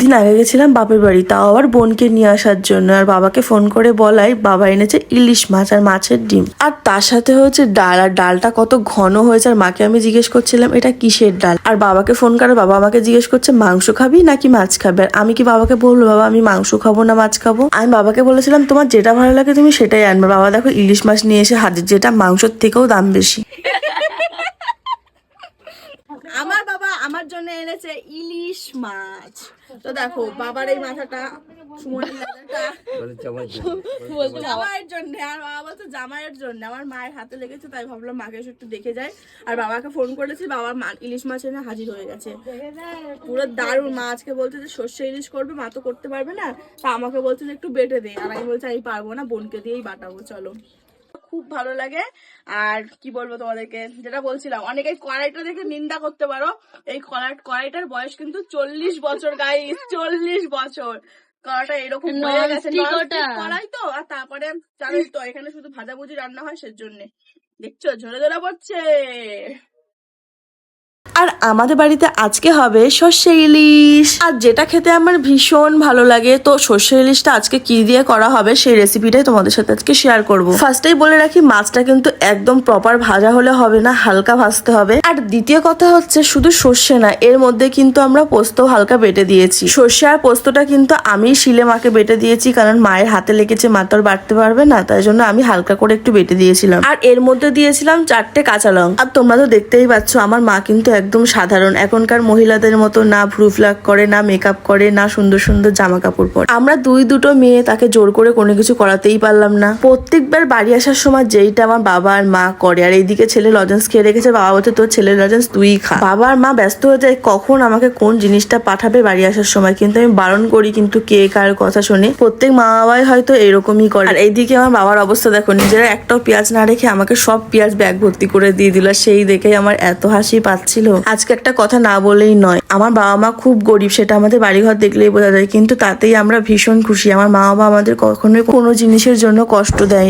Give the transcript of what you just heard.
দিন আগে গেছিলাম বাপের বাড়ি, তাও আবার বোনকে নিয়ে আসার জন্য। আর বাবাকে ফোন করে বলাই বাবা এনেছে ইলিশ মাছ আর মাছের ডিম, আর তার সাথে হচ্ছে ডাল। আর ডালটা কত ঘন হয়েছে। আর মাকে আমি জিজ্ঞেস করছিলাম এটা কিসের ডাল, আর বাবাকে ফোন করে বাবা আমাকে জিজ্ঞেস করছে মাংস খাবি নাকি মাছ খাবে। আর আমি কি বাবাকে বলবো বাবা আমি মাংস খাবো না মাছ খাবো। আমি বাবাকে বলেছিলাম তোমার যেটা ভালো লাগে তুমি সেটাই আনবে। বাবা দেখো ইলিশ মাছ নিয়ে এসে হাজির, যেটা মাংসের থেকেও দাম বেশি। আমার বাবা আমার জন্য এনেছে ইলিশ মাছ। তো দেখো বাবার এই মাথাটা জামাইয়ের জন্য, আর বাবা বলছে জামাইয়ের জন্য। আমার মায়ের হাতে লেগেছে তাই ভাবলাম মাকে এসে একটু দেখে যায়। আর বাবাকে ফোন করেছি, বাবার ইলিশ মাছ এনে হাজির হয়ে গেছে। পুরো দারুণ। মা আজকে বলছে যে সর্ষে ইলিশ করবে, মা তো করতে পারবে না, তা আমাকে বলছে যে একটু বেটে দে। আর আমি বলছি আমি পারবো না, বোনকে দিয়েই বাটাবো। চলো, খুব ভালো লাগে। আর কি বলবো তোমাদেরকে, যেটা বলছিলাম অনেকে কড়াইটা দেখে নিন্দা করতে পারো, এই কড়াইটার বয়স কিন্তু 40 বছর গাইস, 40 বছর। কড়াইটা এরকম হয়ে গেছে, কড়াই তো। আর তারপরে জানোই তো এখানে শুধু ভাজাভুজি রান্না হয়, সেজন্য দেখছো ঝরে ঝরে পড়ছে। আর আমাদের বাড়িতে আজকে হবে সর্ষে ইলিশ, আর যেটা খেতে আমার ভীষণ ভালো লাগে। তো সর্ষে ইলিশটা আজকে কি দিয়ে করা হবে সেই রেসিপিটাই তোমাদের সাথে আজকে শেয়ার করব। ফার্স্টেই বলে রাখি মাছটা কিন্তু একদম প্রপার ভাজা হলে হবে না, হালকা ভাজতে হবে। আর দ্বিতীয় কথা হচ্ছে শুধু সর্ষে না, এর মধ্যে কিন্তু আমরা পোস্ত হালকা বেটে দিয়েছি। সর্ষে আর পোস্তটা কিন্তু আমি শিলে মাকে বেটে দিয়েছি, কারণ মায়ের হাতে লেগেছে, মা তো আর বাটতে পারবে না, তাই জন্য আমি হালকা করে একটু বেটে দিয়েছিলাম। আর এর মধ্যে দিয়েছিলাম 4টে কাঁচা লঙ্কা। আর তোমরা তো দেখতেই পাচ্ছ আমার মা কিন্তু একদম সাধারণ, এখনকার মহিলাদের মতো না ভ্রু ফ্লাক করে, না মেকআপ করে, না সুন্দর সুন্দর জামা কাপড় পরে। আমরা দুটো মেয়ে, তাকে জোর করে কোনো কিছু করাতেই পারলাম না। প্রত্যেকবার বাড়ি আসার সময় যেইটা আমার বাবা আর মা করে। আর এইদিকে ছেলে লজেন্স খেয়ে রেখেছে, বাবা বলছে তোর ছেলের লজেন্স তুই খা। বাবা আর মা ব্যস্ত হয়ে যায় কখন আমাকে কোন জিনিসটা পাঠাবে বাড়ি আসার সময়, কিন্তু আমি বারণ করি, কিন্তু কে কার কথা শোনে। প্রত্যেক মা বাবাই হয়তো এরকমই করে। আর এইদিকে আমার বাবার অবস্থা দেখো, নিজেরা একটাও পেঁয়াজ না রেখে আমাকে সব পেঁয়াজ ব্যাগ ভর্তি করে দিয়ে দিল। সেই দেখে আমার এত হাসি পাচ্ছিল। আজকে একটা কথা না বলেই নয়, আমার বাবা মা খুব গরিব, সেটা আমাদের বাড়িঘর দেখলেই বোঝা যায়, কিন্তু তাতেই আমরা ভীষণ খুশি। আমার মা বাবা আমাদের কখনোই কোনো জিনিসের জন্য কষ্ট দেয়নি।